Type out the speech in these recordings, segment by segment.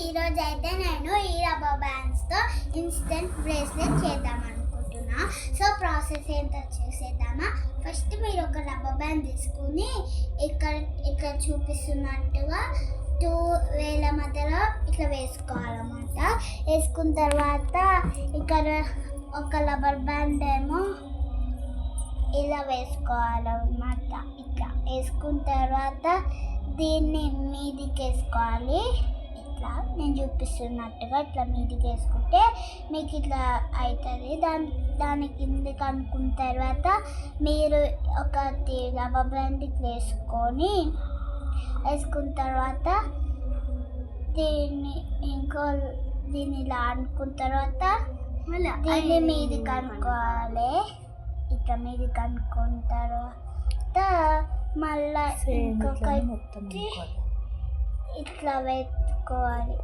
ఈరోజు అయితే నేను ఈ రబ్బర్ బ్యాండ్స్తో ఇన్స్టెంట్ బ్రేస్లెట్ చేద్దాం అనుకుంటున్నా. సో ప్రాసెస్ ఏంటో చూసేద్దామా. ఫస్ట్ మీరు ఒక రబ్బర్ బ్యాండ్ తీసుకుని ఇక్కడ చూపిస్తున్నట్టుగా 2 వేల మధ్యలో ఇట్లా వేసుకోవాలన్నమాట. వేసుకున్న తర్వాత ఇక్కడ ఒక రబ్బర్ బ్యాండ్ ఏమో ఇలా వేసుకోవాలన్నమాట. ఇట్లా వేసుకున్న తర్వాత దీన్ని మీదికి వేసుకోవాలి. ఇట్లా నేను చూపిస్తున్నట్టుగా ఇట్లా మీదికి వేసుకుంటే మీకు ఇట్లా అవుతుంది. దాని కిందకి అనుకున్న తర్వాత మీరు ఒక రబ్బర్ బ్యాండ్ ఇట్లా వేసుకున్న తర్వాత దీన్ని ఇలా అనుకున్న తర్వాత దీన్ని మీదికి అనుకోవాలి. ఇట్లా మీదికి అనుకున్న తర్వాత మళ్ళీ ఇంకొకటి ఇట్లా పెట్టుకోవాలి.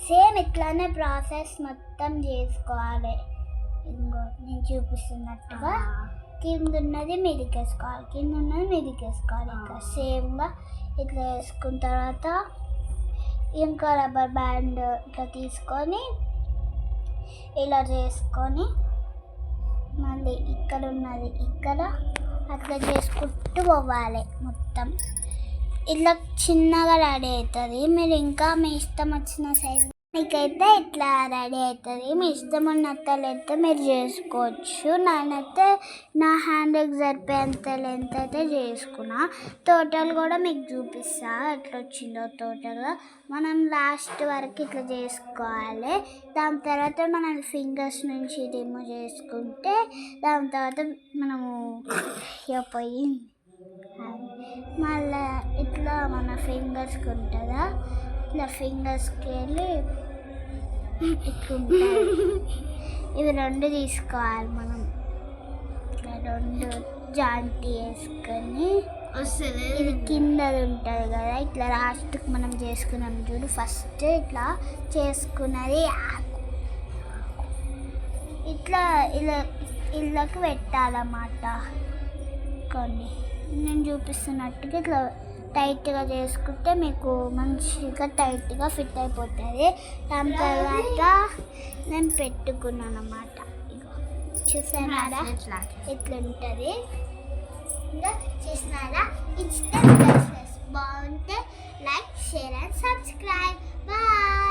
సేమ్ ఇట్లానే ప్రాసెస్ మొత్తం చేసుకోవాలి. ఇంకో నేను చూపిస్తున్నట్టుగా కింద ఉన్నది మీదికి వేసుకోవాలి, కింద ఉన్నది మీదికి వేసుకోవాలి. ఇంకా సేమ్గా ఇట్లా వేసుకున్న తర్వాత ఇంకా రబ్బర్ బ్యాండ్ ఇట్లా తీసుకొని ఇలా చేసుకొని మళ్ళీ ఇక్కడ ఉన్నది ఇక్కడ అట్లా చేసుకుంటూ పోవాలి. మొత్తం ఇట్లా చిన్నగా రెడీ అవుతుంది. మీరు ఇంకా మీ ఇష్టం వచ్చిన సైజు మీకైతే ఇట్లా రెడీ అవుతుంది. మీ ఇష్టం ఉన్నంత లెంత్ మీరు చేసుకోవచ్చు. నేనైతే నా హ్యాండ్కి సరిపోయేంత లెంత్ అయితే చేసుకున్నా. టోటల్ కూడా మీకు చూపిస్తా ఎట్లా వచ్చిందో టోటల్గా. మనం లాస్ట్ వరకు ఇట్లా చేసుకోవాలి. దాని తర్వాత మనం ఫింగర్స్ నుంచి రిమూవ్ చేసుకుంటే దాని తర్వాత మనము పోయి మళ్ళీ ఇట్లా మన ఫింగర్స్కి ఉంటుందా ఇట్లా ఫింగర్స్కి వెళ్ళి ఇవి 2 తీసుకోవాలి. మనం ఇట్లా 2 జాయింట్ వేసుకొని ఇది కిందది ఉంటుంది కదా ఇట్లా లాస్ట్కి మనం చేసుకున్నాం చూడు. ఫస్ట్ ఇట్లా చేసుకున్నది ఇట్లా ఇళ్ళకి పెట్టాలన్నమాట. కొన్ని నేను చూపిస్తున్నట్టుగా ఇట్లా టైట్గా చేసుకుంటే మీకు మంచిగా టైట్గా ఫిట్ అయిపోతుంది. దాని తర్వాత నేను పెట్టుకున్నాను అన్నమాట. ఇగో చూసారా ఇట్లా ఉంటుంది. ఇంకా చూసినారా ఇన్స్టెంట్ బ్రేస్లెట్స్ బాగుంటే like, share and subscribe. Bye.